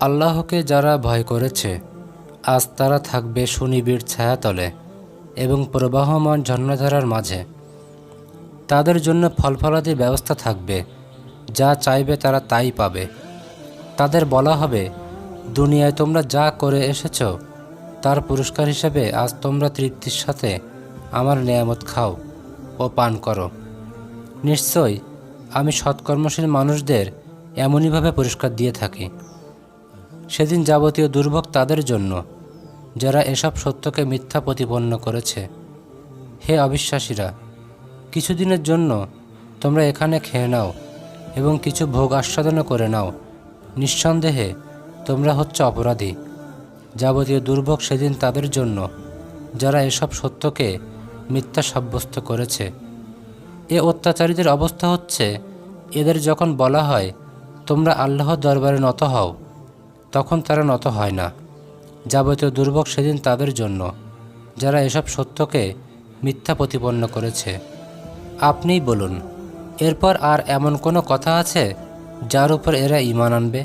আল্লাহকে যারা ভয় করেছে আজ তারা থাকবে সুনিবিড় ছায়াতলে এবং প্রবাহমান ঝর্ণাধারার মাঝে। তাদের জন্য ফলফলাদির ব্যবস্থা থাকবে, যা চাইবে তারা তাই পাবে। তাদের বলা হবে, দুনিয়ায় তোমরা যা করে এসেছ তার পুরস্কার হিসেবে আজ তোমরা তৃপ্তির সাথে আমার নেয়ামত খাও ও পান করো। নিশ্চয়ই আমি সৎকর্মশীল মানুষদের এমনইভাবে পুরস্কার দিয়ে থাকি। সেদিন যাবতীয় দুর্ভোগ তাদের জন্য যারা এসব সত্যকে মিথ্যা প্রতিপন্ন করেছে। হে অবিশ্বাসীরা, কিছুদিনের জন্য তোমরা এখানে খেয়ে নাও এবং কিছু ভোগ আস্বাদনও করে নাও। নিঃসন্দেহে তোমরা হচ্ছে অপরাধী। যাবতীয় দুর্ভোগ সেদিন তাদের জন্য যারা এসব সত্যকে মিথ্যা সাব্যস্ত করেছে। এ অত্যাচারীদের অবস্থা হচ্ছে, এদের যখন বলা হয় তোমরা আল্লাহর দরবারে নত হও, তখন তারা নত হয় না। যাবতীয় দুর্ভোগ সেদিন তাদের জন্য যারা এসব সত্যকে মিথ্যা প্রতিপন্ন করেছে। আপনিই বলুন, এরপর আর এমন কোনো কথা আছে যার উপর এরা ঈমান আনবে?